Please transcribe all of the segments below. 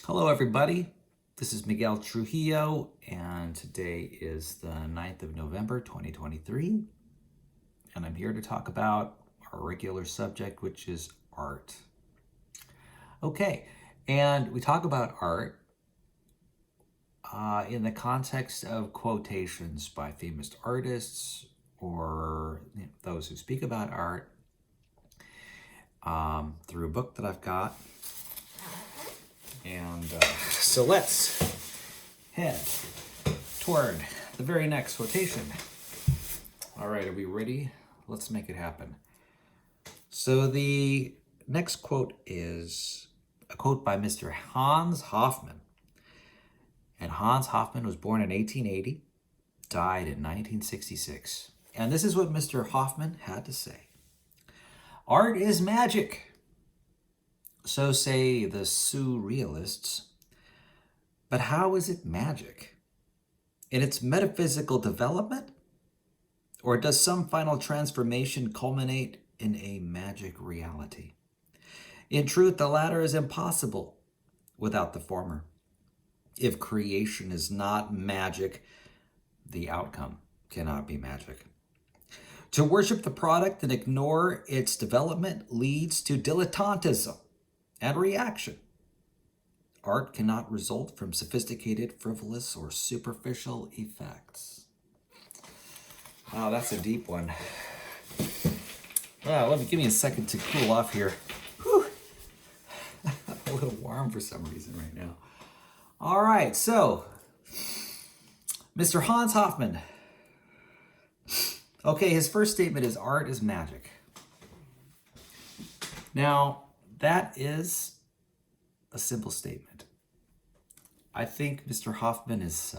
Hello, everybody. This is Miguel Trujillo, and today is the 9th of November, 2023. And I'm here to talk about our regular subject, which is art. Okay, and we talk about art in the context of quotations by famous artists or those who speak about art through a book that I've got. And so let's head toward the very next quotation. All right, are we ready? Let's make it happen. So the next quote is a quote by Mr. Hans Hofmann. And Hans Hofmann was born in 1880, died in 1966. And this is what Mr. Hofmann had to say. Art is magic. So say the surrealists. But how is it magic? In its metaphysical development? Or does some final transformation culminate in a magic reality? In truth, the latter is impossible without the former. If creation is not magic, the outcome cannot be magic. To worship the product and ignore its development leads to dilettantism and reaction. Art cannot result from sophisticated, frivolous, or superficial effects. Wow, that's a deep one. Give me a second to cool off here. Whew. I'm a little warm for some reason right now. All right, so Mr. Hans Hofmann. Okay, his first statement is art is magic. Now, that is a simple statement. I think Mr. Hofmann is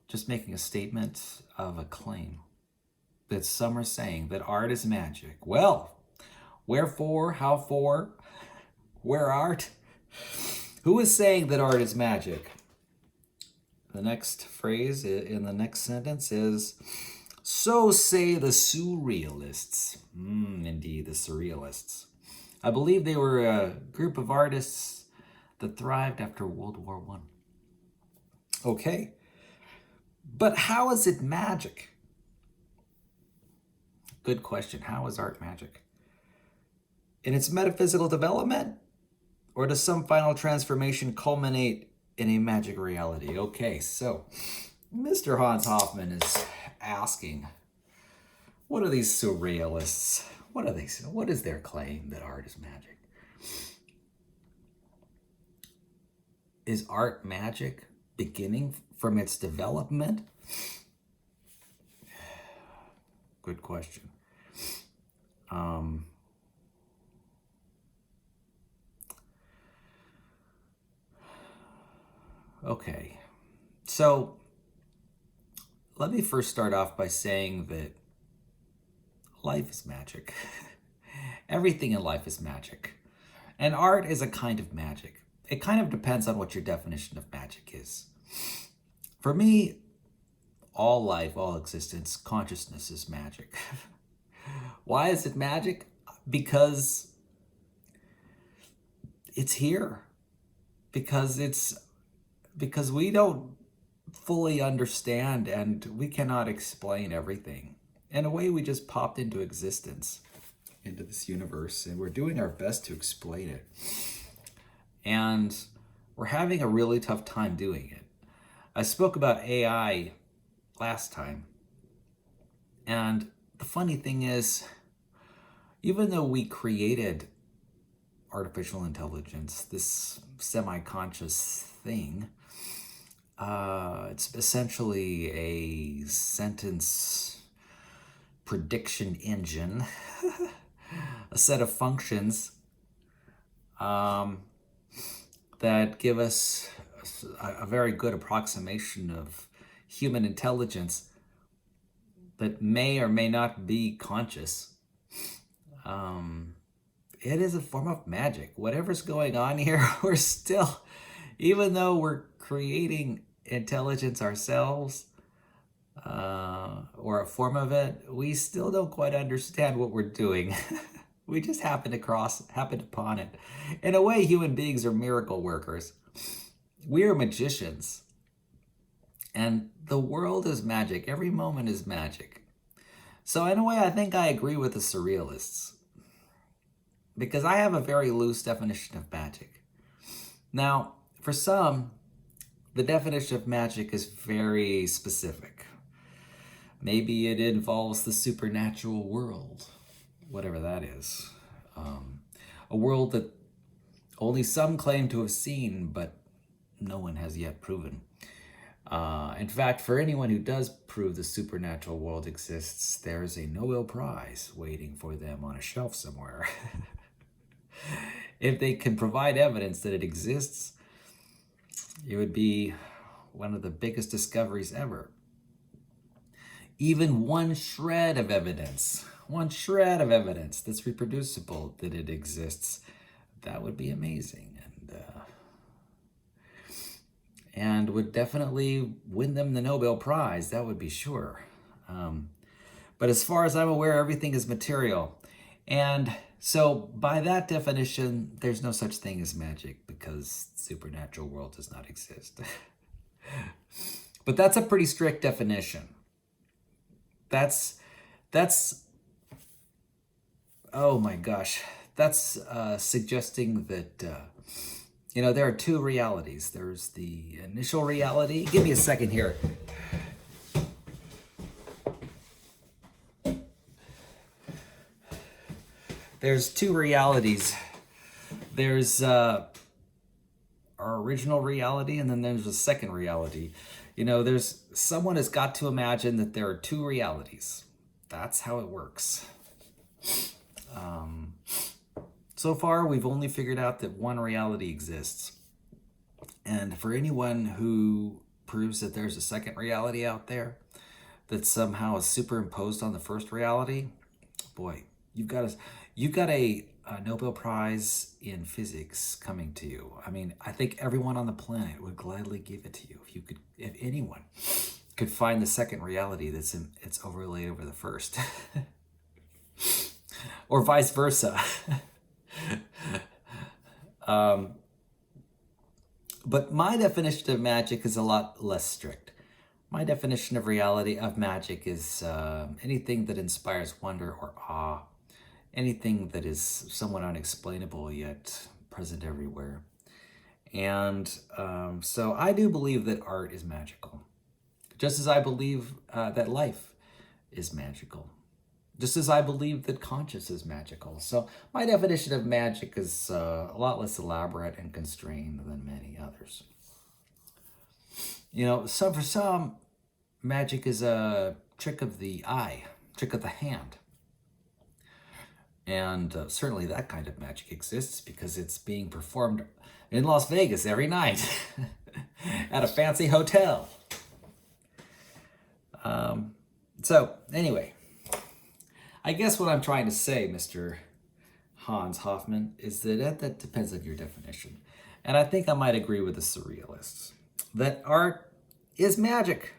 just making a statement of a claim that some are saying that art is magic. Well, wherefore, how for, where art? Who is saying that art is magic? The next phrase in the next sentence is, so say the surrealists. Indeed, the surrealists. I believe they were a group of artists that thrived after World War I. Okay, but how is it magic? Good question. How is art magic? In its metaphysical development? Or does some final transformation culminate in a magic reality? Okay, so Mr. Hans Hofmann is asking, what are these surrealists? What are they? What is their claim that art is magic? Is art magic beginning from its development? Good question. Okay, so let me first start off by saying that life is magic. Everything in life is magic. And art is a kind of magic. It kind of depends on what your definition of magic is. For me, all life, all existence, consciousness is magic. Why is it magic? Because it's here. Because we don't fully understand and we cannot explain everything. In a way, we just popped into existence, into this universe, and we're doing our best to explain it. And we're having a really tough time doing it. I spoke about AI last time. And the funny thing is, even though we created artificial intelligence, this semi-conscious thing, it's essentially a sentence prediction engine, a set of functions that give us a very good approximation of human intelligence that may or may not be conscious. It is a form of magic. Whatever's going on here, we're still, even though we're creating intelligence ourselves, or a form of it, we still don't quite understand what we're doing. We just happened upon it. In a way, human beings are miracle workers. We are magicians. And the world is magic. Every moment is magic. So in a way, I think I agree with the surrealists. Because I have a very loose definition of magic. Now, for some, the definition of magic is very specific. Maybe it involves the supernatural world, whatever that is. A world that only some claim to have seen, but no one has yet proven. In fact, for anyone who does prove the supernatural world exists, there's a Nobel Prize waiting for them on a shelf somewhere. If they can provide evidence that it exists, it would be one of the biggest discoveries ever. Even one shred of evidence that's reproducible that it exists, that would be amazing. And would definitely win them the Nobel Prize, that would be sure. But as far as I'm aware, everything is material. And so by that definition, there's no such thing as magic because the supernatural world does not exist. But that's a pretty strict definition. That's oh my gosh, that's suggesting that, there are two realities. There's the initial reality. Give me a second here. There's two realities. There's our original reality, and then there's a second reality. Someone has got to imagine that there are two realities. That's how it works. So far, we've only figured out that one reality exists. And for anyone who proves that there's a second reality out there that somehow is superimposed on the first reality, boy, you've got a Nobel Prize in physics coming to you. I mean, I think everyone on the planet would gladly give it to you if anyone could find the second reality it's overlaid over the first, or vice versa. But my definition of magic is a lot less strict. My definition of reality of magic is anything that inspires wonder or awe. Anything that is somewhat unexplainable yet present everywhere. And so I do believe that art is magical. Just as I believe that life is magical. Just as I believe that conscience is magical. So my definition of magic is a lot less elaborate and constrained than many others. For some, magic is a trick of the eye, trick of the hand. And certainly that kind of magic exists because it's being performed in Las Vegas every night at a fancy hotel. So anyway, I guess what I'm trying to say, Mr. Hans Hofmann, is that depends on your definition. And I think I might agree with the surrealists that art is magic.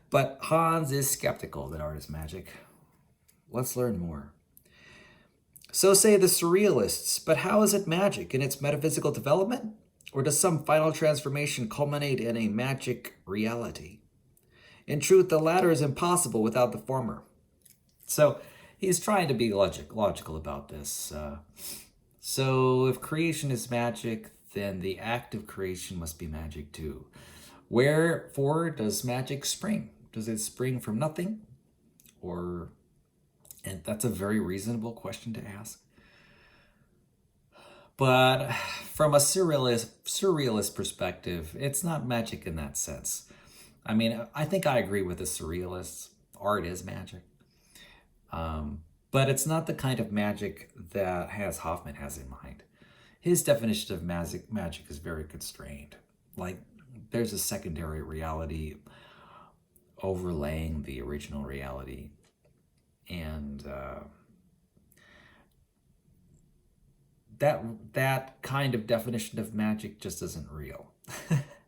But Hans is skeptical that art is magic. Let's learn more. So say the surrealists, but how is it magic? In its metaphysical development? Or does some final transformation culminate in a magic reality? In truth, the latter is impossible without the former. So he's trying to be logical about this. So if creation is magic, then the act of creation must be magic too. Wherefore does magic spring? Does it spring from nothing? And that's a very reasonable question to ask. But from a surrealist perspective, it's not magic in that sense. I mean, I think I agree with the surrealists. Art is magic. But it's not the kind of magic that Hans Hofmann has in mind. His definition of magic is very constrained. Like, there's a secondary reality overlaying the original reality. And that kind of definition of magic just isn't real.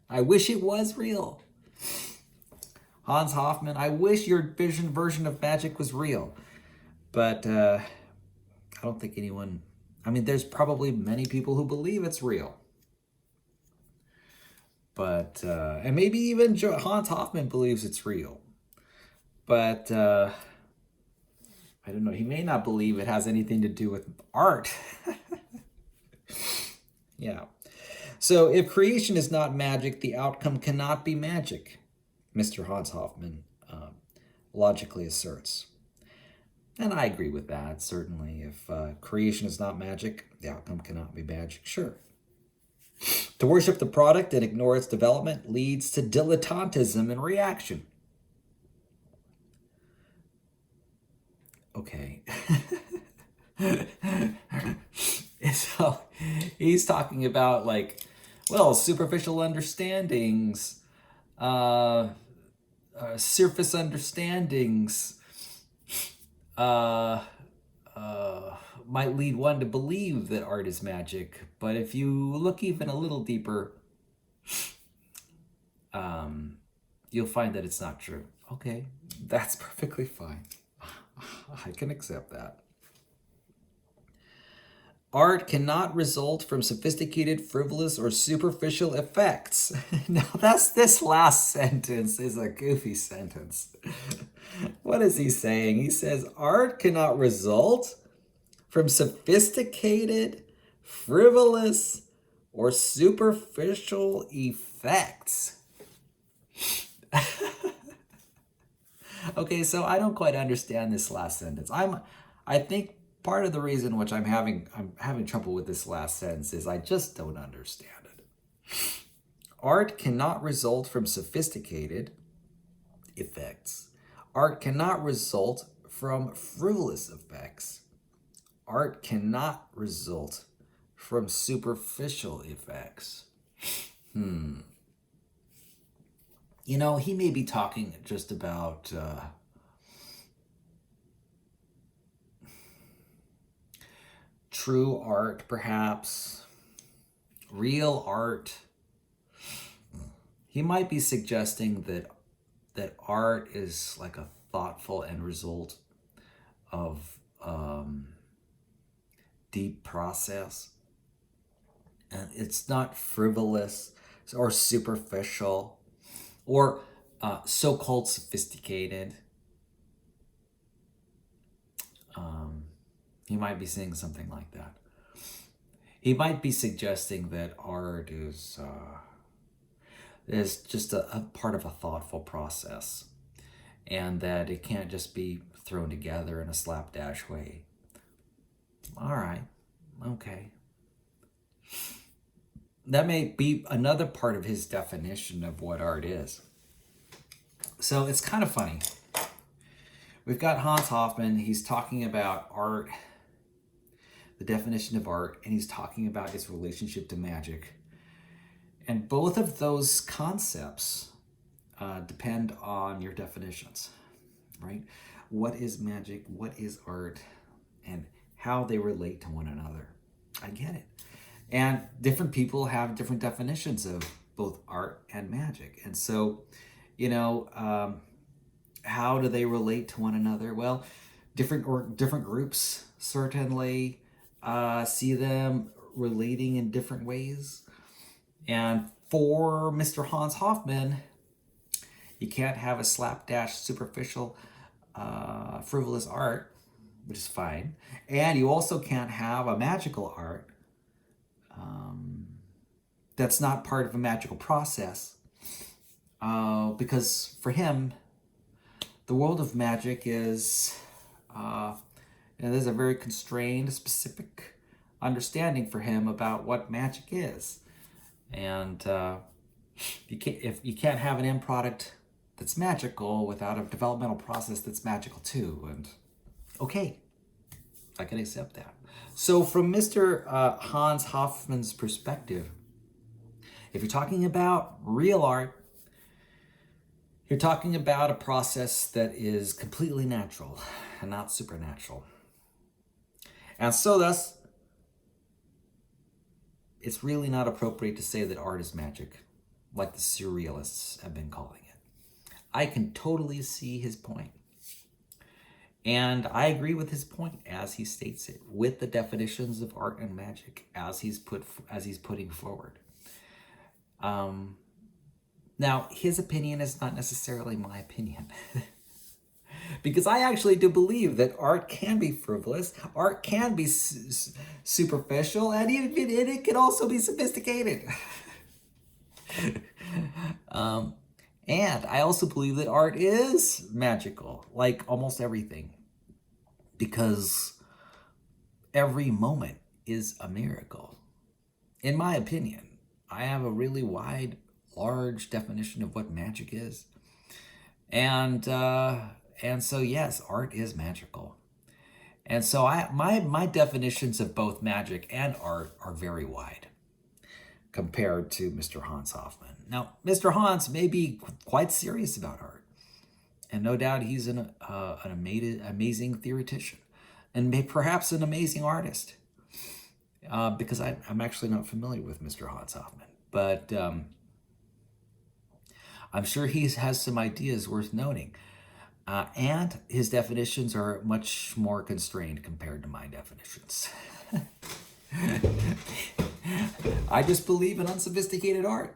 I wish it was real. Hans Hofmann, I wish your version of magic was real. But I don't think anyone, I mean, there's probably many people who believe it's real. But, and maybe even Hans Hoffman believes it's real. But, I don't know, he may not believe it has anything to do with art. Yeah. So if creation is not magic, the outcome cannot be magic, Mr. Hans Hoffman logically asserts. And I agree with that, certainly. If creation is not magic, the outcome cannot be magic, sure. To worship the product and ignore its development leads to dilettantism and reaction. Okay. So he's talking about, like, well, superficial understandings, surface understandings might lead one to believe that art is magic. But if you look even a little deeper, you'll find that it's not true. Okay, that's perfectly fine. I can accept that. Art cannot result from sophisticated, frivolous, or superficial effects. Now, this last sentence is a goofy sentence. What is he saying? He says, art cannot result from sophisticated, frivolous, or superficial effects. Okay, so I don't quite understand this last sentence. I think part of the reason which I'm having trouble with this last sentence is I just don't understand it. Art cannot result from sophisticated effects. Art cannot result from frivolous effects. Art cannot result from superficial effects. You know, he may be talking just about true art, perhaps, real art. He might be suggesting that art is like a thoughtful end result of deep process. And it's not frivolous or superficial or so-called sophisticated. He might be saying something like that. He might be suggesting that art is just a part of a thoughtful process, and that it can't just be thrown together in a slapdash way. All right, okay. That may be another part of his definition of what art is. So it's kind of funny. We've got Hans Hoffman. He's talking about art, the definition of art, and he's talking about its relationship to magic. And both of those concepts depend on your definitions, right? What is magic? What is art? And how they relate to one another. I get it. And different people have different definitions of both art and magic. And so, you know, how do they relate to one another? Well, different groups certainly see them relating in different ways. And for Mr. Hans Hoffman, you can't have a slapdash, superficial, frivolous art, which is fine. And you also can't have a magical art that's not part of a magical process. Because for him, the world of magic is, there's a very constrained, specific understanding for him about what magic is. And you can't have an end product that's magical without a developmental process that's magical too. And okay, I can accept that. So from Mr. Hans Hoffman's perspective, if you're talking about real art, you're talking about a process that is completely natural and not supernatural. And so thus, it's really not appropriate to say that art is magic, like the surrealists have been calling it. I can totally see his point. And I agree with his point as he states it, with the definitions of art and magic as he's putting forward. Now, his opinion is not necessarily my opinion. Because I actually do believe that art can be frivolous, art can be superficial, and it can also be sophisticated. And I also believe that art is magical, like almost everything, because every moment is a miracle. In my opinion, I have a really wide, large definition of what magic is. And so yes, art is magical. And so my definitions of both magic and art are very wide compared to Mr. Hans Hofmann. Now, Mr. Hans may be quite serious about art, and no doubt he's an amazing theoretician, and perhaps an amazing artist. Because I'm actually not familiar with Mr. Hans Hofmann, but I'm sure he has some ideas worth noting. And his definitions are much more constrained compared to my definitions. I just believe in unsophisticated art.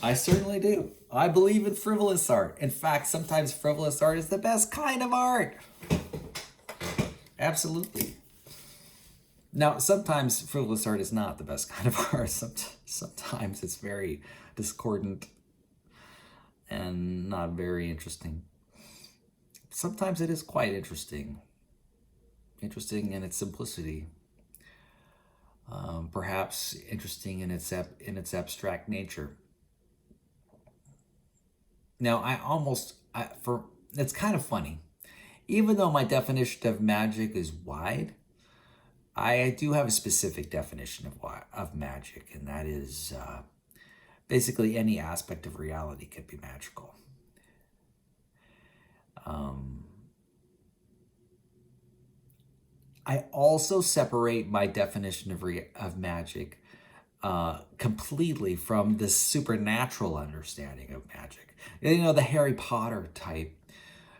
I certainly do. I believe in frivolous art. In fact, sometimes frivolous art is the best kind of art. Absolutely. Now, sometimes frivolous art is not the best kind of art. Sometimes it's very discordant and not very interesting. Sometimes it is quite interesting in its simplicity, perhaps interesting in its abstract nature. Now, it's kind of funny. Even though my definition of magic is wide, I do have a specific definition of magic, and that is basically any aspect of reality can be magical. I also separate my definition of magic completely from the supernatural understanding of magic. You know, the Harry Potter type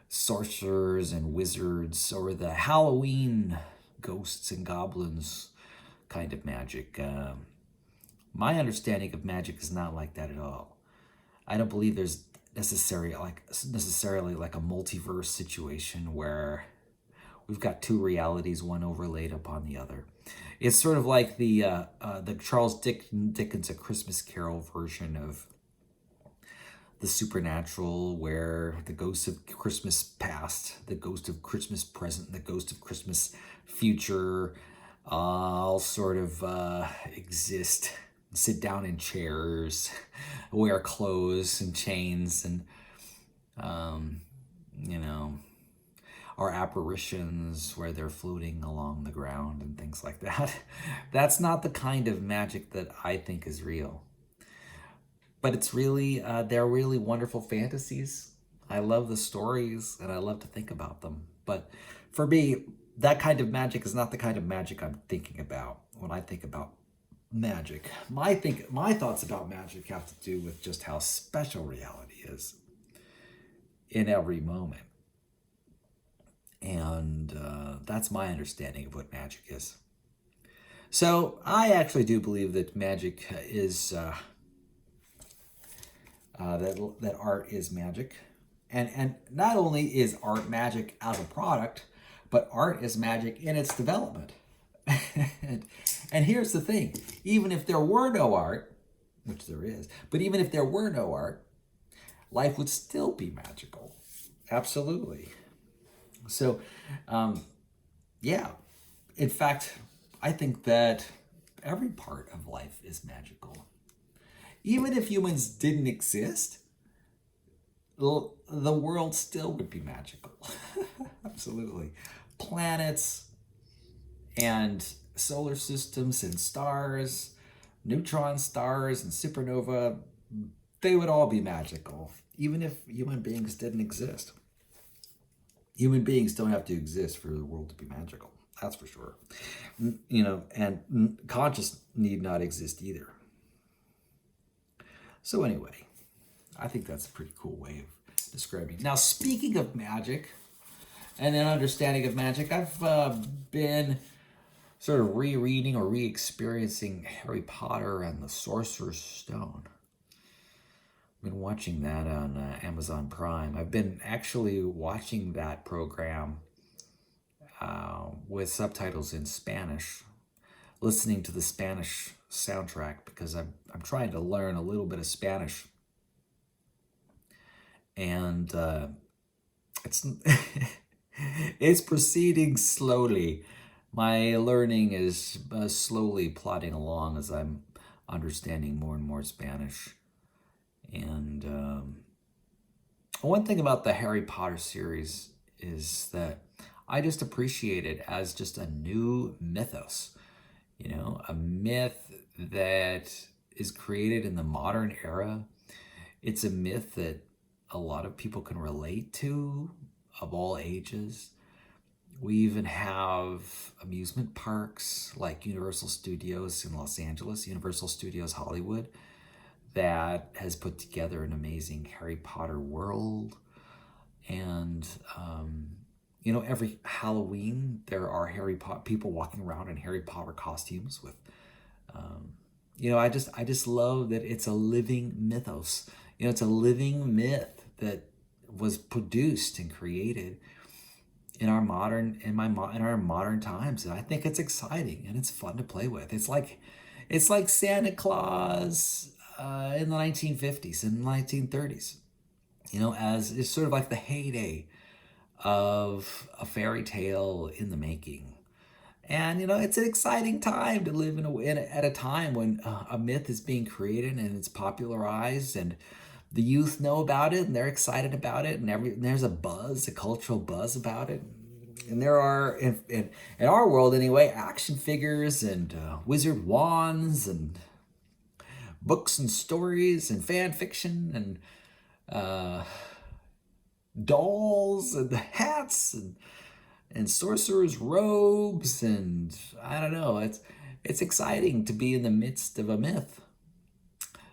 sorcerers and wizards, or the Halloween ghosts and goblins kind of magic. My understanding of magic is not like that at all. I don't believe there's necessarily like a multiverse situation where we've got two realities, one overlaid upon the other. It's sort of like the Charles Dickens A Christmas Carol version of the supernatural, where the ghost of Christmas past, the ghost of Christmas present, and the ghost of Christmas future all sort of exist, sit down in chairs, wear clothes and chains, and are apparitions where they're floating along the ground and things like that. That's not the kind of magic that I think is real. But it's really, they're really wonderful fantasies. I love the stories and I love to think about them. But for me, that kind of magic is not the kind of magic I'm thinking about when I think about magic. My thoughts about magic have to do with just how special reality is in every moment. And that's my understanding of what magic is. So I actually do believe that magic is, that art is magic. And not only is art magic as a product, but art is magic in its development. And here's the thing, even if there were no art, which there is, but even if there were no art, life would still be magical. Absolutely. So, yeah, in fact, I think that every part of life is magical. Even if humans didn't exist, the world still would be magical. Absolutely. Planets and solar systems and stars, neutron stars and supernova, they would all be magical, even if human beings didn't exist. Human beings don't have to exist for the world to be magical. That's for sure. And conscious need not exist either. So anyway, I think that's a pretty cool way of describing. Now, speaking of magic, and an understanding of magic. I've been sort of rereading or re-experiencing Harry Potter and the Sorcerer's Stone. I've been watching that on Amazon Prime. I've been actually watching that program with subtitles in Spanish, listening to the Spanish soundtrack because I'm trying to learn a little bit of Spanish, and it's it's proceeding slowly. My learning is slowly plodding along as I'm understanding more and more Spanish. And one thing about the Harry Potter series is that I just appreciate it as just a new mythos, you know, a myth that is created in the modern era. It's a myth that a lot of people can relate to, of all ages. We even have amusement parks like Universal Studios in Los Angeles, Universal Studios Hollywood, that has put together an amazing Harry Potter world. And, you know, every Halloween, there are people walking around in Harry Potter costumes with, you know, I just love that it's a living mythos. You know, it's a living myth that was produced and created in our modern times, and I think it's exciting and it's fun to play with. It's like Santa Claus in the 1950s and 1930s. You know, as it's sort of like the heyday of a fairy tale in the making. And you know, it's an exciting time to live at a time when a myth is being created and it's popularized, and the youth know about it and they're excited about it, and there's a buzz, a cultural buzz about it. And there are, in our world anyway, action figures and wizard wands and books and stories and fan fiction and dolls and hats and sorcerers' robes, and I don't know. It's exciting to be in the midst of a myth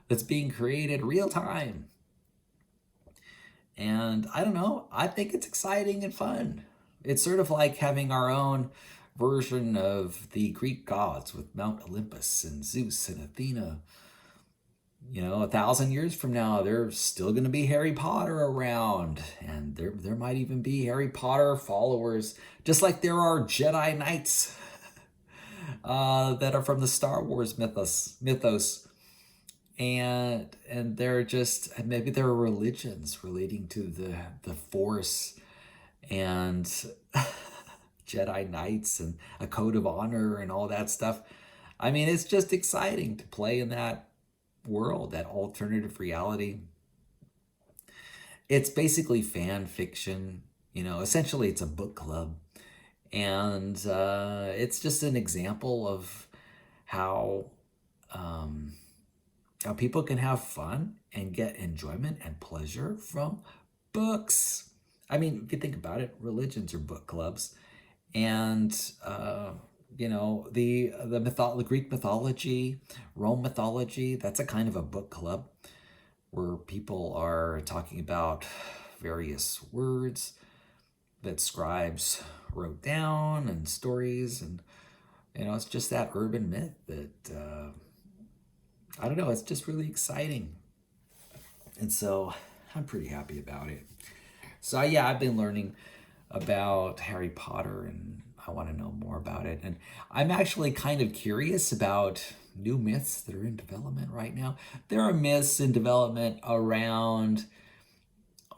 that's being created real time. And I don't know, I think it's exciting and fun. It's sort of like having our own version of the Greek gods with Mount Olympus and Zeus and Athena. You know, 1,000 years from now, there's still going to be Harry Potter around, and there might even be Harry Potter followers, just like there are Jedi Knights that are from the Star Wars mythos. And they're just, maybe there are religions relating to the Force and Jedi Knights and a code of honor and all that stuff. I mean, it's just exciting to play in that world, that alternative reality. It's basically fan fiction, you know, essentially it's a book club. And it's just an example of how people can have fun and get enjoyment and pleasure from books. I mean, if you think about it, religions are book clubs. And you know, the Greek mythology, Rome mythology, that's a kind of a book club where people are talking about various words that scribes wrote down and stories, and you know, it's just that urban myth that I don't know, it's just really exciting. And so I'm pretty happy about it. So yeah, I've been learning about Harry Potter and I want to know more about it. And I'm actually kind of curious about new myths that are in development right now. There are myths in development around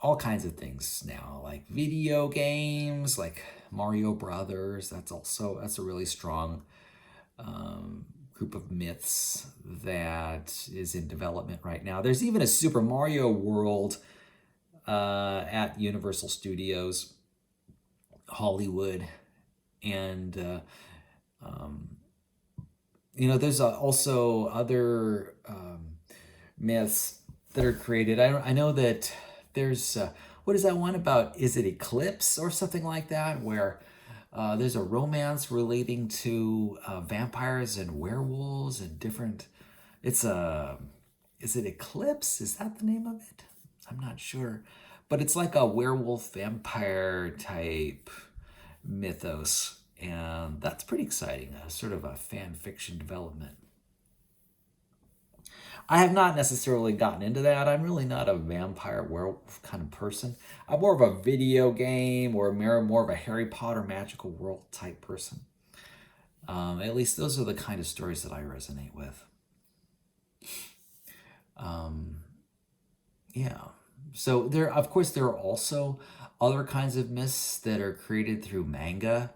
all kinds of things now, like video games, like Mario Brothers. That's a really strong group of myths that is in development right now. There's even a Super Mario World at Universal Studios Hollywood, and you know, there's also other myths that are created. I know that there's what is that one about? Is it Eclipse or something like that, where there's a romance relating to vampires and werewolves and different. Is it Eclipse? Is that the name of it? I'm not sure. but it's like a werewolf vampire type mythos, and that's pretty exciting. Sort of a fan fiction development. I have not necessarily gotten into that. I'm really not a vampire werewolf kind of person. I'm more of a video game or more of a Harry Potter magical world type person. At least those are the kind of stories that I resonate with. Yeah. So there, of course, there are also other kinds of myths that are created through manga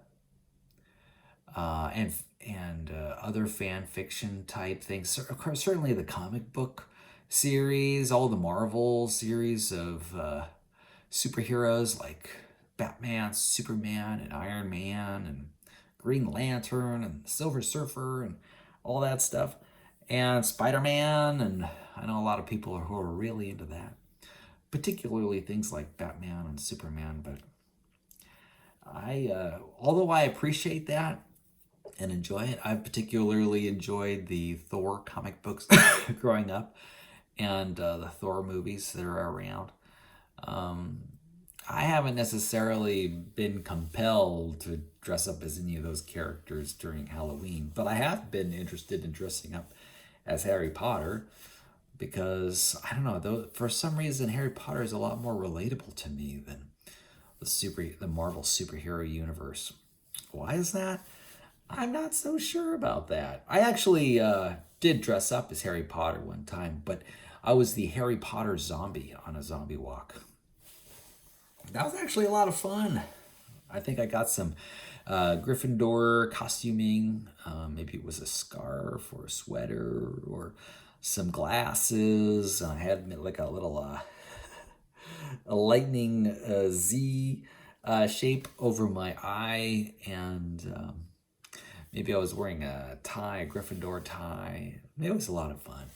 and other fan fiction type things. Certainly the comic book series, all the Marvel series of superheroes like Batman, Superman, and Iron Man, and Green Lantern, and Silver Surfer, and all that stuff, and Spider-Man, and I know a lot of people who are really into that, particularly things like Batman and Superman. But although I appreciate that and enjoy it, I've particularly enjoyed the Thor comic books growing up, and the Thor movies that are around. I haven't necessarily been compelled to dress up as any of those characters during Halloween, but I have been interested in dressing up as Harry Potter because I don't know, though, for some reason Harry Potter is a lot more relatable to me than the Marvel superhero universe. Why is that? I'm not so sure about that. I actually did dress up as Harry Potter one time, but I was the Harry Potter zombie on a zombie walk. That was actually a lot of fun. I think I got some Gryffindor costuming. Maybe it was a scarf or a sweater or some glasses. I had like a little a lightning Z shape over my eye, and maybe I was wearing a tie, a Gryffindor tie. It was a lot of fun.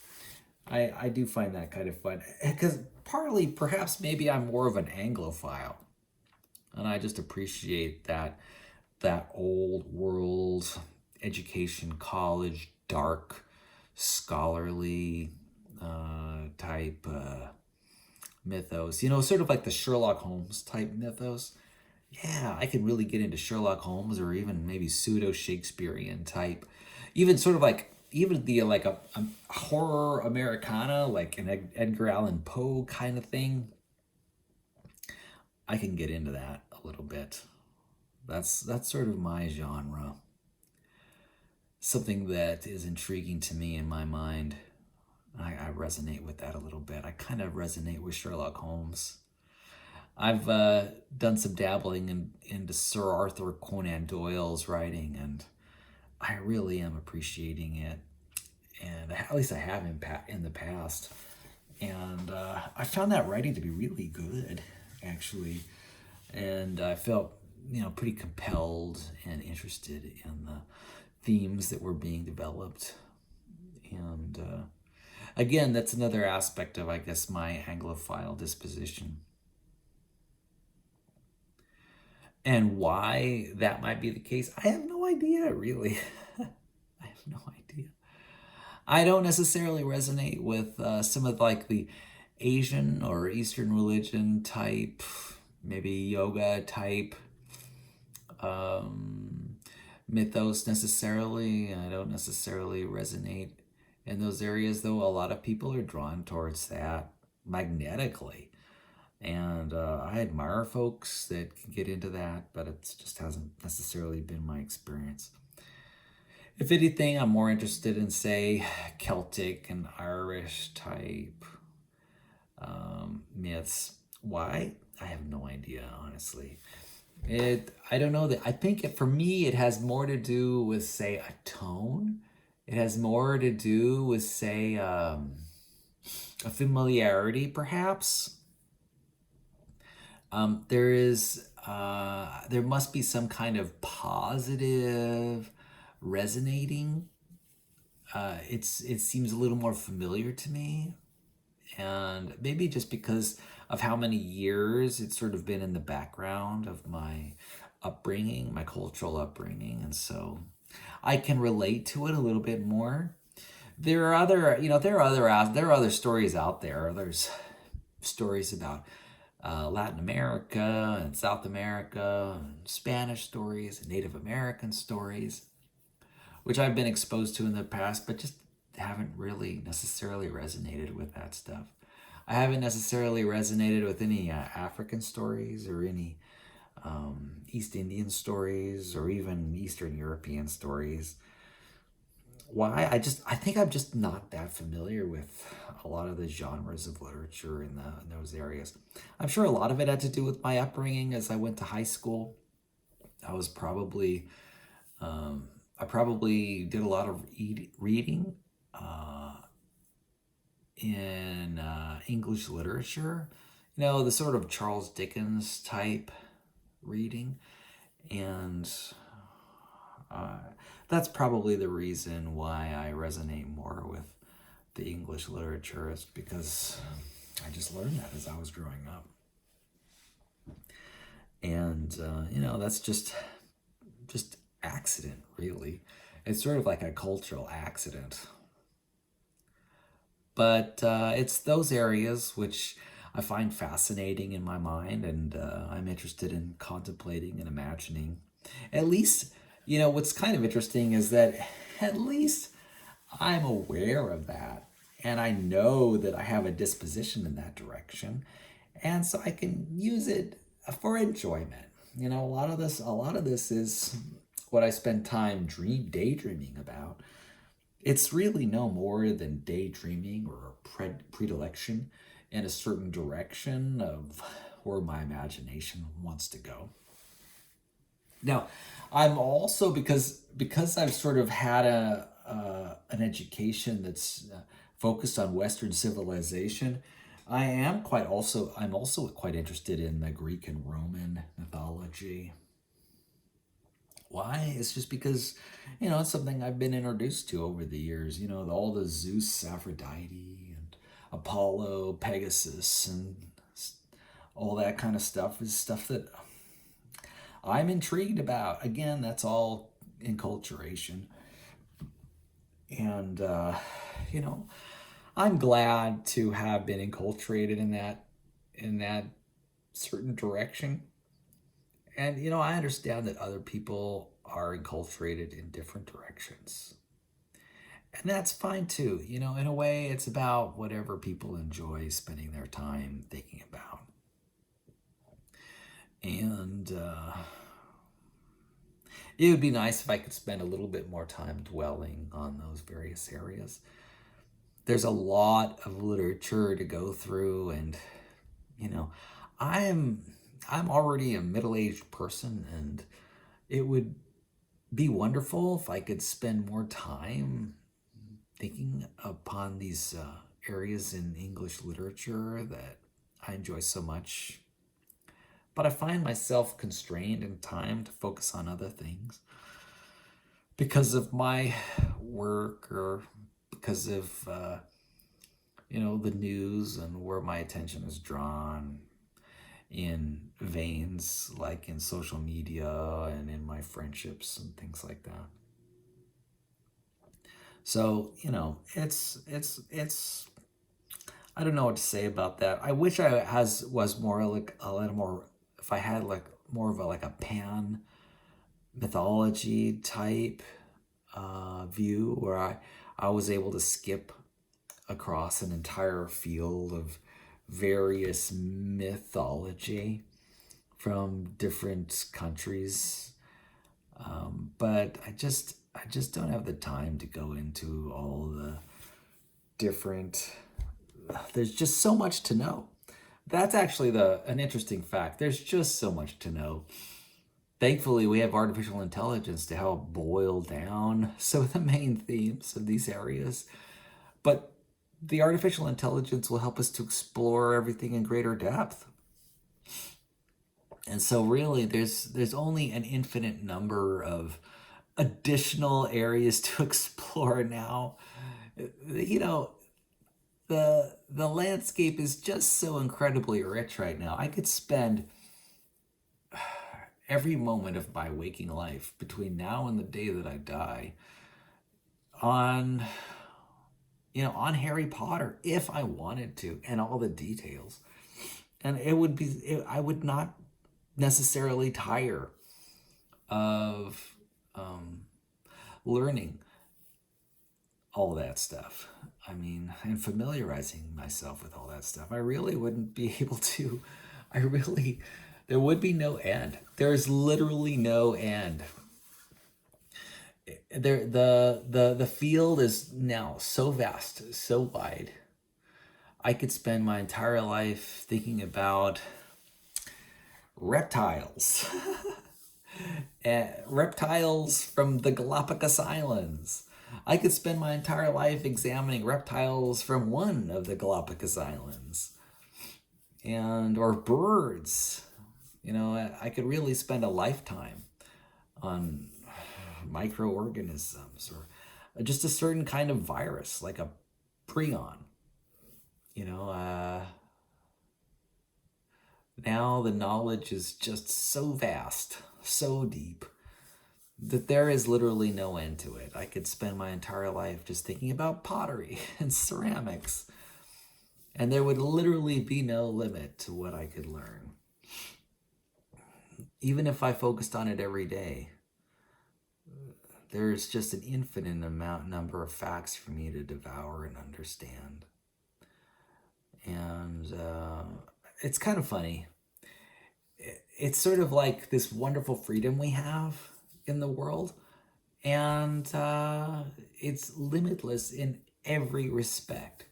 I do find that kind of fun because partly perhaps maybe I'm more of an Anglophile, and I just appreciate that old world education, college, dark, scholarly type mythos. You know, sort of like the Sherlock Holmes type mythos. Yeah, I can really get into Sherlock Holmes or even maybe pseudo Shakespearean type, even sort of like even the like a horror Americana, like an Edgar Allan Poe kind of thing. I can get into that a little bit. That's sort of my genre. Something that is intriguing to me in my mind. I resonate with that a little bit. I kind of resonate with Sherlock Holmes. I've done some dabbling into Sir Arthur Conan Doyle's writing, and I really am appreciating it. And at least I have in the past. And I found that writing to be really good, actually. And I felt, pretty compelled and interested in the themes that were being developed. And again, that's another aspect of, I guess, my Anglophile disposition. And why that might be the case, I have no idea, really. I have no idea. I don't necessarily resonate with some of like the Asian or Eastern religion type, maybe yoga type mythos necessarily. I don't necessarily resonate in those areas, though a lot of people are drawn towards that magnetically. And I admire folks that can get into that, but it just hasn't necessarily been my experience. If anything, I'm more interested in, say, Celtic and Irish type myths. Why? I have no idea, honestly. I don't know that. I think for me, it has more to do with, say, a tone. It has more to do with, say, a familiarity, perhaps. There must be some kind of positive resonating. It seems a little more familiar to me, and maybe just because of how many years it's sort of been in the background of my upbringing, my cultural upbringing, and so I can relate to it a little bit more. There are other stories out there. There's stories about Latin America and South America, and Spanish stories, and Native American stories, which I've been exposed to in the past, but just haven't really necessarily resonated with that stuff. I haven't necessarily resonated with any African stories or any East Indian stories or even Eastern European stories. Why? I think I'm just not that familiar with a lot of the genres of literature in those areas. I'm sure a lot of it had to do with my upbringing. As I went to high school, I was probably I probably did a lot of reading in English literature. You know, the sort of Charles Dickens type reading, and uh, that's probably the reason why I resonate more with the English literature, is because I just learned that as I was growing up. And you know, that's just accident, really. It's sort of like a cultural accident. But it's those areas which I find fascinating in my mind, and I'm interested in contemplating and imagining. At least, you know, what's kind of interesting is that at least I'm aware of that, and I know that I have a disposition in that direction, and so I can use it for enjoyment. You know, a lot of this is what I spend time daydreaming about. It's really no more than daydreaming or a predilection in a certain direction of where my imagination wants to go. Now, I'm also, because I've sort of had an education that's focused on Western civilization. I'm also quite interested in the Greek and Roman mythology. Why? It's just because, you know, it's something I've been introduced to over the years. You know, all the Zeus, Aphrodite, and Apollo, Pegasus, and all that kind of stuff is stuff that I'm intrigued about. Again, that's all enculturation. And, you know, I'm glad to have been enculturated in that certain direction. And, you know, I understand that other people are enculturated in different directions. And that's fine too. You know, in a way, it's about whatever people enjoy spending their time thinking about. And it would be nice if I could spend a little bit more time dwelling on those various areas. There's a lot of literature to go through, and, you know, I'm already a middle-aged person, and it would be wonderful if I could spend more time thinking upon these areas in English literature that I enjoy so much. But I find myself constrained in time to focus on other things because of my work, or because of you know, the news and where my attention is drawn in veins like in social media and in my friendships and things like that. So, you know, it's I don't know what to say about that. I wish was more like a little more, if I had like more of a like a pan mythology type view, where I was able to skip across an entire field of various mythology from different countries. But I just don't have the time to go into all the different. There's just so much to know. That's actually an interesting fact. There's just so much to know. Thankfully, we have artificial intelligence to help boil down some of the main themes of these areas. But the artificial intelligence will help us to explore everything in greater depth. And so really there's only an infinite number of additional areas to explore now. You know, the landscape is just so incredibly rich right now. I could spend every moment of my waking life between now and the day that I die on, you know, on Harry Potter if I wanted to, and all the details. And I would not necessarily tire of learning all that stuff. I mean, and familiarizing myself with all that stuff. I really wouldn't be able to, there would be no end. There's literally no end. The field is now so vast, so wide. I could spend my entire life thinking about reptiles. Reptiles from the Galapagos Islands. I could spend my entire life examining reptiles from one of the Galapagos Islands. Or birds. I could really spend a lifetime on microorganisms or just a certain kind of virus, like a prion. Now the knowledge is just so vast, so deep, that there is literally no end to it. I could spend my entire life just thinking about pottery and ceramics, and there would literally be no limit to what I could learn. Even if I focused on it every day, there's just an infinite number of facts for me to devour and understand. And it's kind of funny. It's sort of like this wonderful freedom we have in the world, and it's limitless in every respect.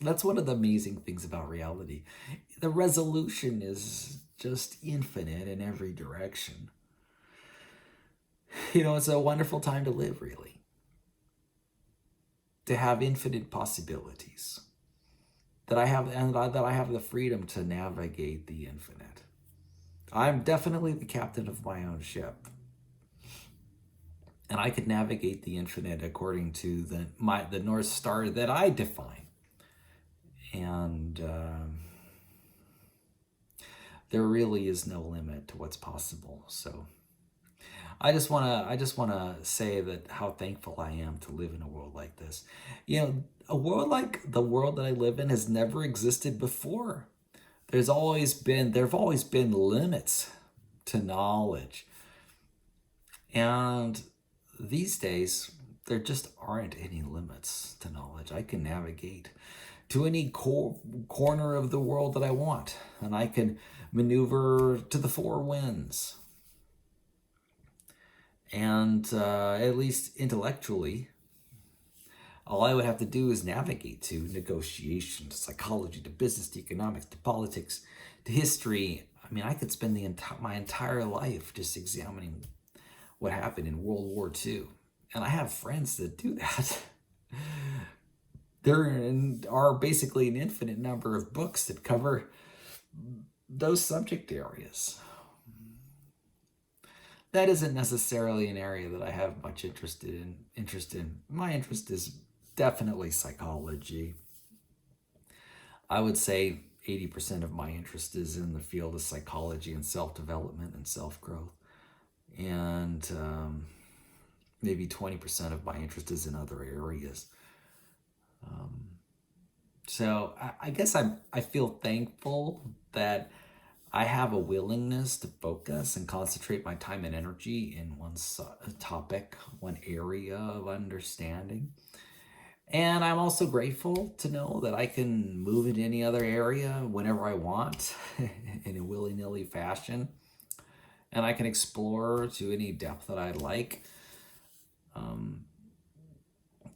That's one of the amazing things about reality. The resolution is just infinite in every direction. It's a wonderful time to live, really. To have infinite possibilities. That I have the freedom to navigate the infinite. I'm definitely the captain of my own ship. And I could navigate the infinite according to the North Star that I define. And there really is no limit to what's possible. So I just wanna say that how thankful I am to live in a world like this. A world like the world that I live in has never existed before. There have always been limits to knowledge. And these days, there just aren't any limits to knowledge. I can navigate to any corner of the world that I want, and I can maneuver to the four winds. And at least intellectually, all I would have to do is navigate to negotiation, to psychology, to business, to economics, to politics, to history. I mean, I could spend my entire life just examining what happened in World War II. And I have friends that do that. There are basically an infinite number of books that cover those subject areas. That isn't necessarily an area that I have much interest in. My interest is definitely psychology. I would say 80% of my interest is in the field of psychology and self-development and self-growth. And maybe 20% of my interest is in other areas. So I guess I feel thankful that I have a willingness to focus and concentrate my time and energy in one topic, one area of understanding. And I'm also grateful to know that I can move into any other area whenever I want in a willy-nilly fashion. And I can explore to any depth that I'd like.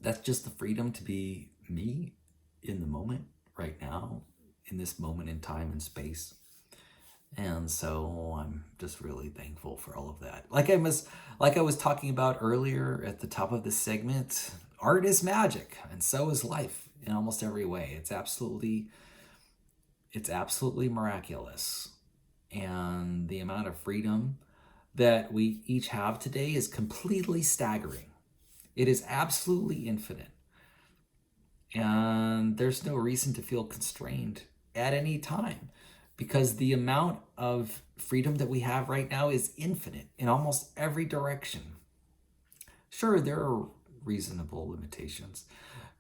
That's just the freedom to be me in the moment right now, in this moment in time and space. And so I'm just really thankful for all of that. Like I was talking about earlier at the top of this segment, art is magic, and so is life in almost every way. It's absolutely miraculous. And the amount of freedom that we each have today is completely staggering. It is absolutely infinite. And there's no reason to feel constrained at any time, because the amount of freedom that we have right now is infinite in almost every direction. Sure, there are reasonable limitations,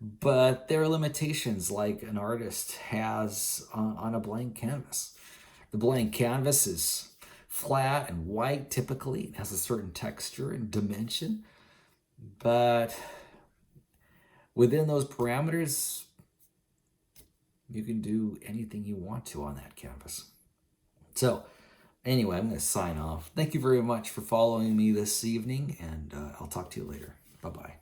but there are limitations like an artist has on a blank canvas. The blank canvas is flat and white typically. It has a certain texture and dimension, but within those parameters, you can do anything you want to on that canvas. So anyway, I'm going to sign off. Thank you very much for following me this evening, and I'll talk to you later. Bye-bye.